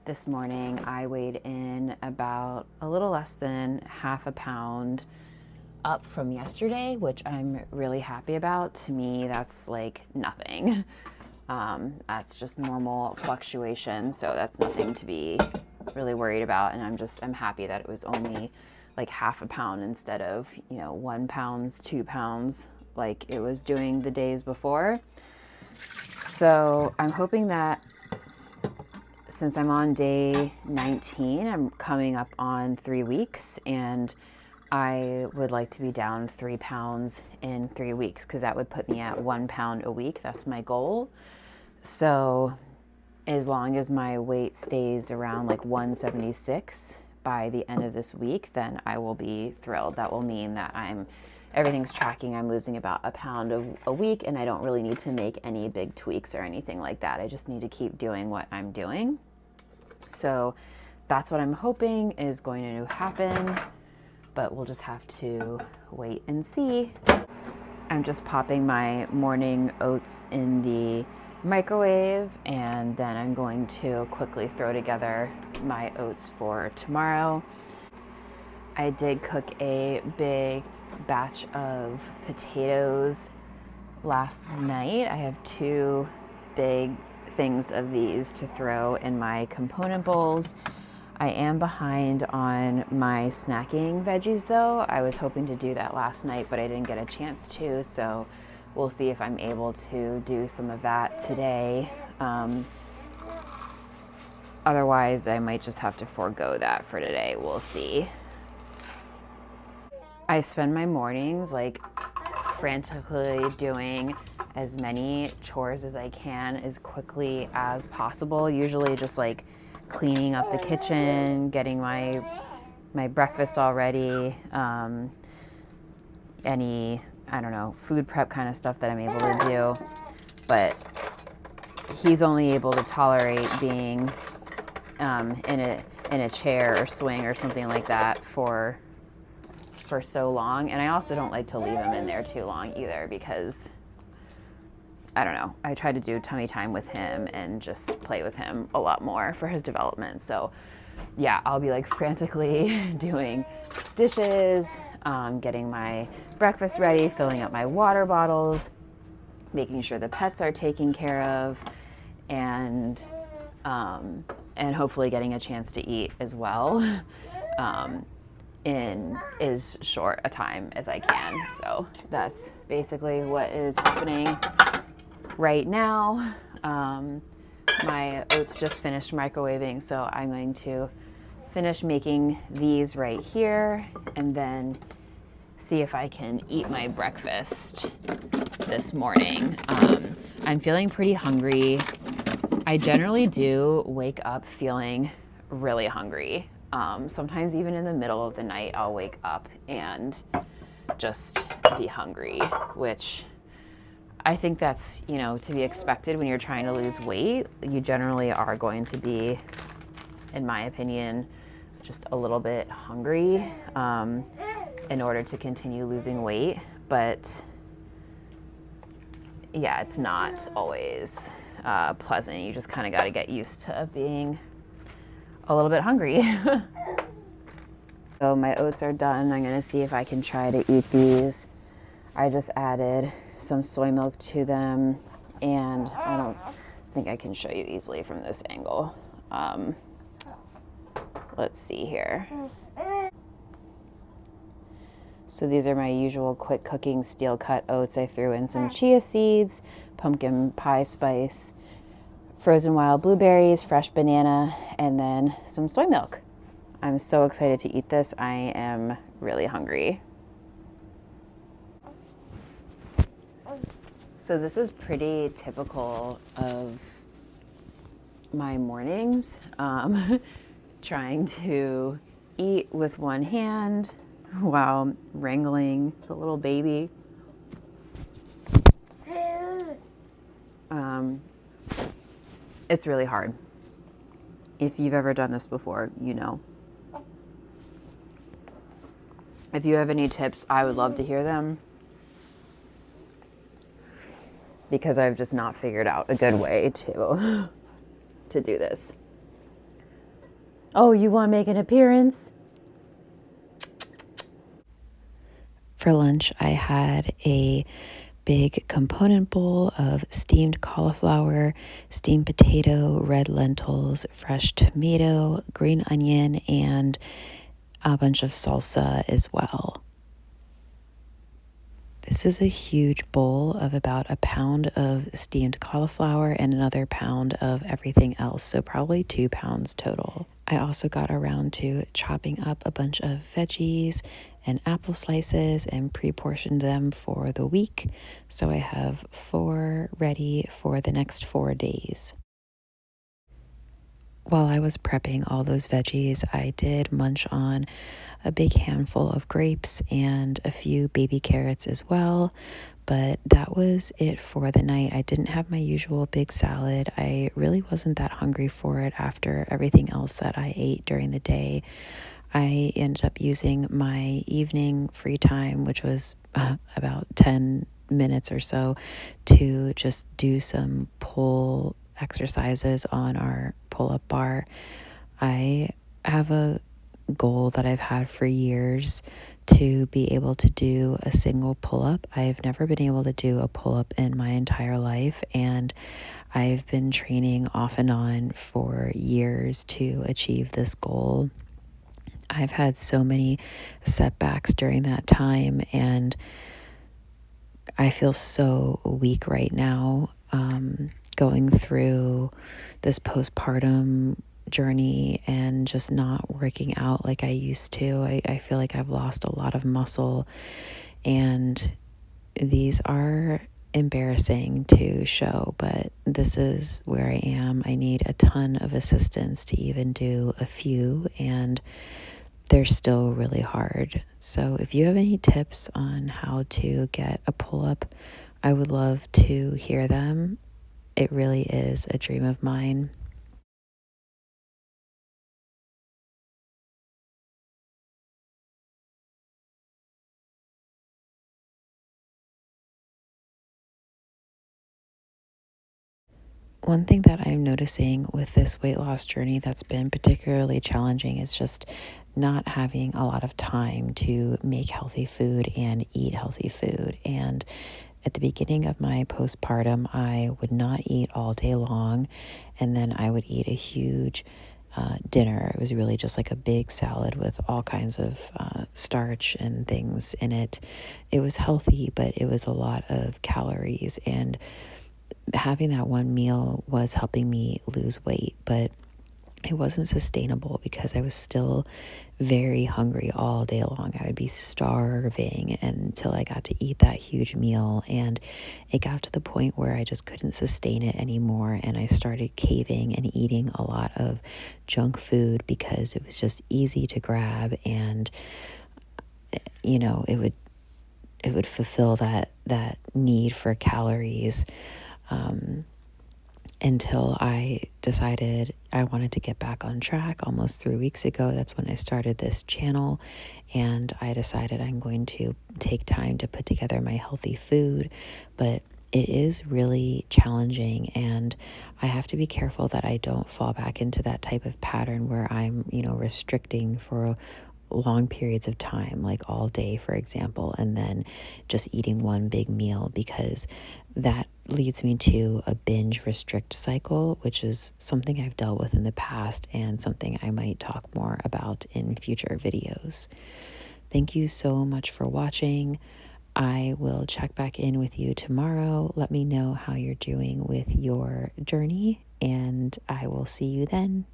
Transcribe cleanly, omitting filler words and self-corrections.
this morning, I weighed in about a little less than half a pound up from yesterday, which I'm really happy about. To me, that's like nothing. That's just normal fluctuation, so that's nothing to be really worried about. And I'm happy that it was only like half a pound instead of, 1 pound, 2 pounds like it was doing the days before. So I'm hoping that since I'm on day 19, I'm coming up on 3 weeks, and I would like to be down 3 pounds in 3 weeks, because that would put me at 1 pound a week. That's my goal. So as long as my weight stays around like 176 by the end of this week, then I will be thrilled. That will mean that everything's tracking. I'm losing about a pound a week, and I don't really need to make any big tweaks or anything like that. I just need to keep doing what I'm doing. So that's what I'm hoping is going to happen, but we'll just have to wait and see. I'm just popping my morning oats in the microwave, and then I'm going to quickly throw together my oats for tomorrow. I did cook a big batch of potatoes last night. I have 2 big things of these to throw in my component bowls. I am behind on my snacking veggies though. I was hoping to do that last night, but I didn't get a chance to, so we'll see if I'm able to do some of that today. Otherwise, I might just have to forego that for today. We'll see. I spend my mornings like frantically doing as many chores as I can as quickly as possible. Usually just like cleaning up the kitchen, getting my breakfast all ready, any, food prep kind of stuff that I'm able to do. But he's only able to tolerate being in a chair or swing or something like that for so long. And I also don't like to leave him in there too long either, because I try to do tummy time with him and just play with him a lot more for his development. So yeah, I'll be like frantically doing dishes, getting my breakfast ready, filling up my water bottles, making sure the pets are taken care of, and hopefully getting a chance to eat as well in as short a time as I can. So that's basically what is happening right now. My oats just finished microwaving, so I'm going to finish making these right here and then see if I can eat my breakfast this morning. I'm feeling pretty hungry. I generally do wake up feeling really hungry. Sometimes even in the middle of the night, I'll wake up and just be hungry, which I think that's, to be expected when you're trying to lose weight. You generally are going to be, in my opinion, just a little bit hungry in order to continue losing weight. But yeah, it's not always pleasant. You just kind of got to get used to being a little bit hungry. So my oats are done. I'm going to see if I can try to eat these. I just added some soy milk to them, and I don't think I can show you easily from this angle. Let's see here. So these are my usual quick cooking steel cut oats. I threw in some chia seeds, pumpkin pie spice, frozen wild blueberries, fresh banana, and then some soy milk. I'm so excited to eat this. I am really hungry. So this is pretty typical of my mornings. Trying to eat with one hand while wrangling the little baby. It's really hard. If you've ever done this before, you know. If you have any tips, I would love to hear them, because I've just not figured out a good way to do this. Oh, you want to make an appearance? For lunch, I had a big component bowl of steamed cauliflower, steamed potato, red lentils, fresh tomato, green onion, and a bunch of salsa as well. This is a huge bowl of about a pound of steamed cauliflower and another pound of everything else, so probably 2 pounds total. I also got around to chopping up a bunch of veggies and apple slices and pre-portioned them for the week, so I have 4 ready for the next 4 days. While I was prepping all those veggies, I did munch on a big handful of grapes and a few baby carrots as well. But that was it for the night. I didn't have my usual big salad. I really wasn't that hungry for it after everything else that I ate during the day. I ended up using my evening free time, which was about 10 minutes or so, to just do some pull exercises on our pull up bar. I have a goal that I've had for years to be able to do a single pull up. I've never been able to do a pull up in my entire life, and I've been training off and on for years to achieve this goal. I've had so many setbacks during that time, and I feel so weak right now, going through this postpartum journey and just not working out like I used to. I feel like I've lost a lot of muscle, and these are embarrassing to show, but this is where I am. I need a ton of assistance to even do a few, and they're still really hard. So if you have any tips on how to get a pull-up, I would love to hear them. It really is a dream of mine. One thing that I'm noticing with this weight loss journey that's been particularly challenging is just not having a lot of time to make healthy food and eat healthy food. And at the beginning of my postpartum, I would not eat all day long, and then I would eat a huge dinner. It was really just like a big salad with all kinds of starch and things in it. It was healthy, but it was a lot of calories, and having that one meal was helping me lose weight, but it wasn't sustainable because I was still very hungry all day long. I would be starving until I got to eat that huge meal, and it got to the point where I just couldn't sustain it anymore, and I started caving and eating a lot of junk food because it was just easy to grab, and it would fulfill that need for calories. Until I decided I wanted to get back on track almost 3 weeks ago. That's when I started this channel, and I decided I'm going to take time to put together my healthy food, but it is really challenging, and I have to be careful that I don't fall back into that type of pattern where I'm, restricting for long periods of time, like all day, for example, and then just eating one big meal, because that leads me to a binge restrict cycle, which is something I've dealt with in the past and something I might talk more about in future videos. Thank you so much for watching. I will check back in with you tomorrow. Let me know how you're doing with your journey, and I will see you then.